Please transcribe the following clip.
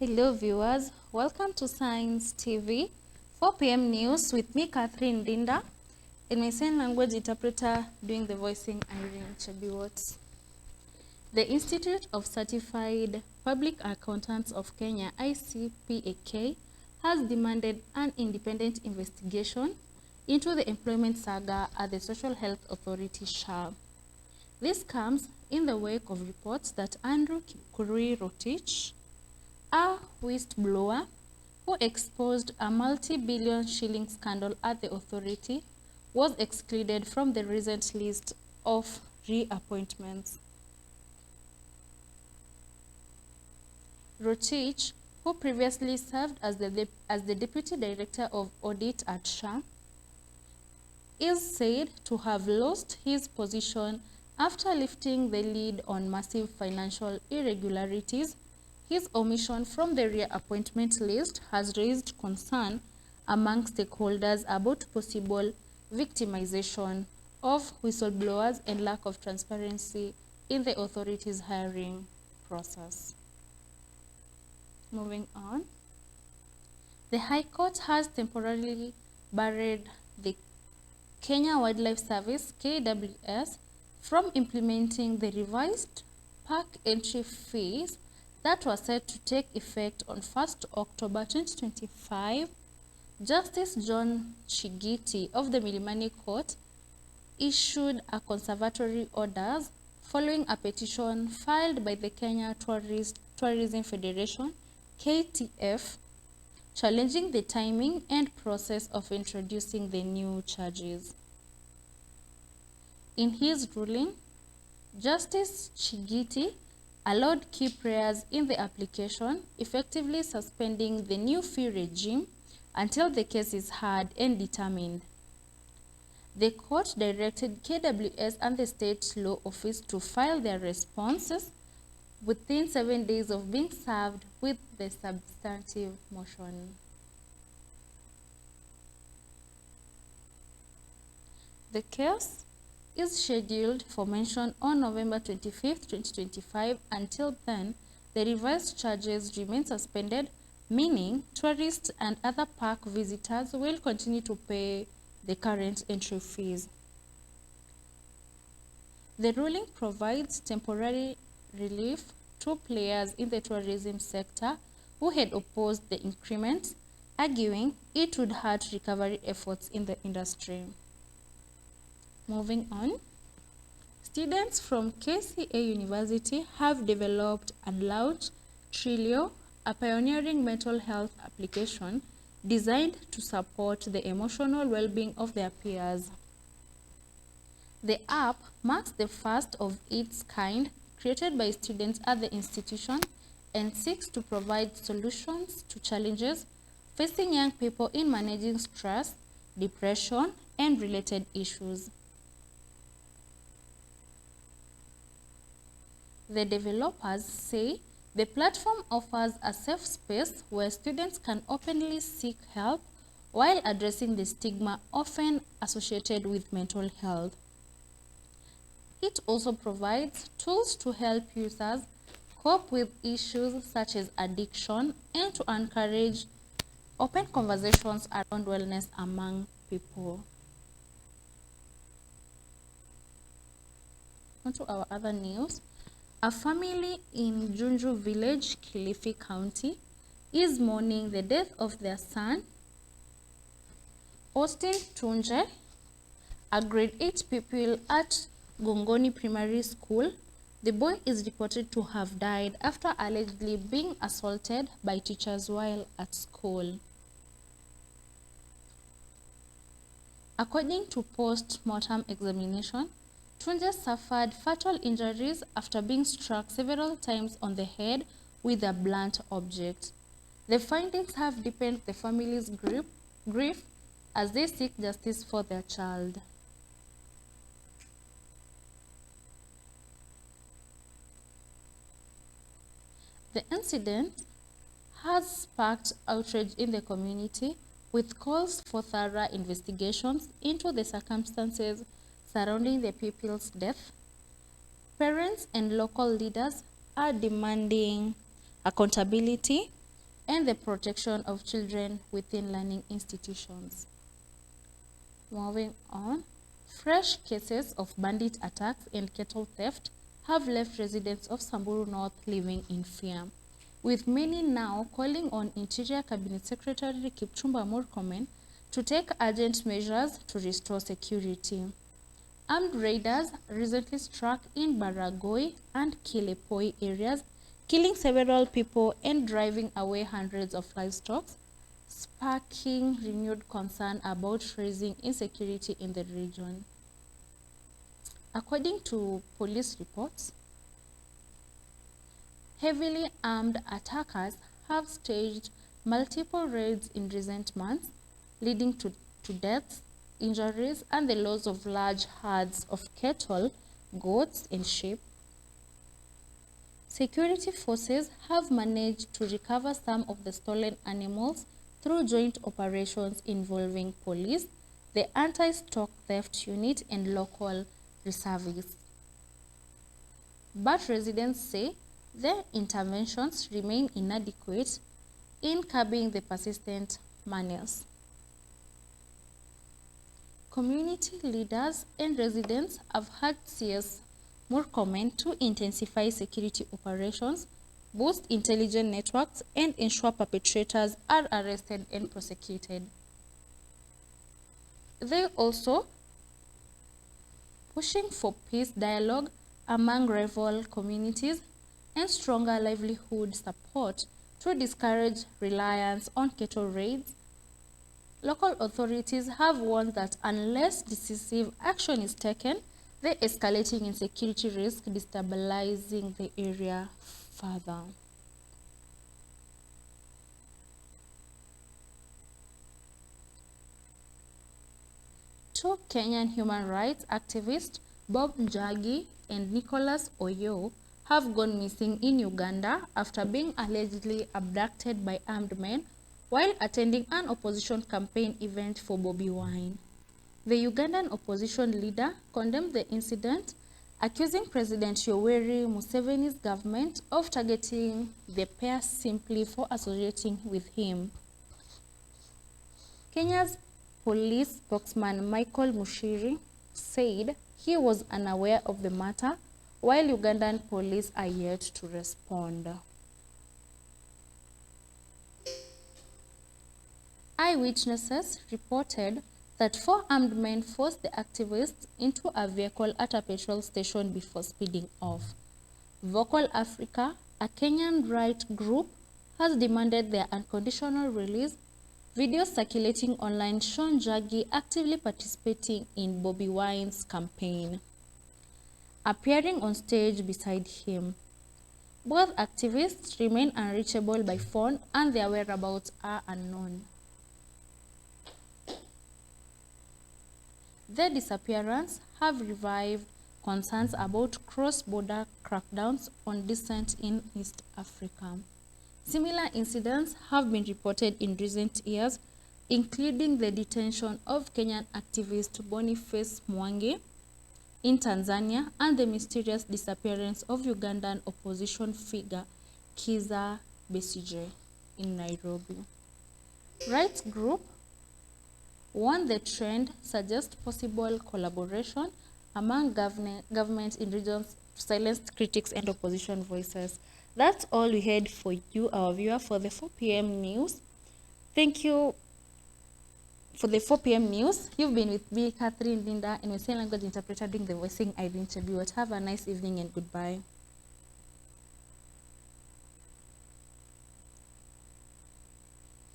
Hello viewers, welcome to Science TV, 4 p.m. news with me, Catherine Dinda, and my sign language interpreter doing the voicing, Irene Chebiwot. The Institute of Certified Public Accountants of Kenya, ICPAK, has demanded an independent investigation into the employment saga at the Social Health Authority, SHA. This comes in the wake of reports that Andrew Kipkurui-Rotich, a whistleblower who exposed a multi-billion shilling scandal at the authority, was excluded from the recent list of reappointments. Rotich, who previously served as the Deputy Director of Audit at SHA, is said to have lost his position after lifting the lid on massive financial irregularities. His omission from the reappointment list has raised concern among stakeholders about possible victimization of whistleblowers and lack of transparency in the authority's hiring process. Moving on. The High Court has temporarily barred the Kenya Wildlife Service, KWS, from implementing the revised park entry fees that was set to take effect on 1st October 2025. Justice John Chigiti of the Milimani Court issued a conservatory orders following a petition filed by the Kenya Tourism Federation, KTF, challenging the timing and process of introducing the new charges. In his ruling, Justice Chigiti allowed key players in the application, effectively suspending the new fee regime until the case is heard and determined. The court directed KWS and the State Law Office to file their responses within 7 days of being served with the substantive motion. The case is scheduled for mention on November 25, 2025. Until then, the revised charges remain suspended, meaning tourists and other park visitors will continue to pay the current entry fees. The ruling provides temporary relief to players in the tourism sector who had opposed the increment, arguing it would hurt recovery efforts in the industry. Moving on, students from KCA University have developed and launched Trilio, a pioneering mental health application designed to support the emotional well-being of their peers. The app marks the first of its kind created by students at the institution and seeks to provide solutions to challenges facing young people in managing stress, depression, and related issues. The developers say the platform offers a safe space where students can openly seek help while addressing the stigma often associated with mental health. It also provides tools to help users cope with issues such as addiction and to encourage open conversations around wellness among people. On to our other news. A family in Junju Village, Kilifi County, is mourning the death of their son, Austin Tunje, a grade 8 pupil at Gongoni Primary School. The boy is reported to have died after allegedly being assaulted by teachers while at school. According to post-mortem examination, Tunja suffered fatal injuries after being struck several times on the head with a blunt object. The findings have deepened the family's grief as they seek justice for their child. The incident has sparked outrage in the community, with calls for thorough investigations into the circumstances surrounding the pupil's death. Parents and local leaders are demanding accountability and the protection of children within learning institutions. Moving on, fresh cases of bandit attacks and cattle theft have left residents of Samburu North living in fear, with many now calling on Interior Cabinet Secretary Kipchumba Murkomen to take urgent measures to restore security. Armed raiders recently struck in Baragoi and Kilepoi areas, killing several people and driving away hundreds of livestock, sparking renewed concern about rising insecurity in the region. According to police reports, heavily armed attackers have staged multiple raids in recent months, leading to deaths, injuries, and the loss of large herds of cattle, goats, and sheep. Security forces have managed to recover some of the stolen animals through joint operations involving police, the Anti-Stock Theft Unit, and local reservists. But residents say their interventions remain inadequate in curbing the persistent menace. Community leaders and residents have urged CS Murkomen to intensify security operations, boost intelligence networks, and ensure perpetrators are arrested and prosecuted. They also pushing for peace dialogue among rival communities and stronger livelihood support to discourage reliance on cattle raids. Local authorities have warned that unless decisive action is taken, the escalating insecurity risk destabilizing the area further. Two Kenyan human rights activists, Bob Njagi and Nicholas Oyo, have gone missing in Uganda after being allegedly abducted by armed men while attending an opposition campaign event for Bobi Wine. The Ugandan opposition leader condemned the incident, accusing President Yoweri Museveni's government of targeting the pair simply for associating with him. Kenya's police spokesman Michael Mushiri said he was unaware of the matter, while Ugandan police are yet to respond. Eyewitnesses reported that 4 armed men forced the activists into a vehicle at a petrol station before speeding off. Vocal Africa, a Kenyan rights group, has demanded their unconditional release. Videos circulating online show Njagi actively participating in Bobi Wine's campaign, appearing on stage beside him. Both activists remain unreachable by phone and their whereabouts are unknown. Their disappearance have revived concerns about cross-border crackdowns on dissent in East Africa. Similar incidents have been reported in recent years, including the detention of Kenyan activist Boniface Mwangi in Tanzania and the mysterious disappearance of Ugandan opposition figure Kizza Besigye in Nairobi. Rights group warned the trend suggests possible collaboration among governments in regions to silence critics and opposition voices. That's all we had for you, our viewer, for the 4 p.m. news. Thank you for the 4 p.m. news. You've been with me, Catherine Linda, and we're saying language interpreter doing the voicing Irene Chebiwot. Have a nice evening and goodbye.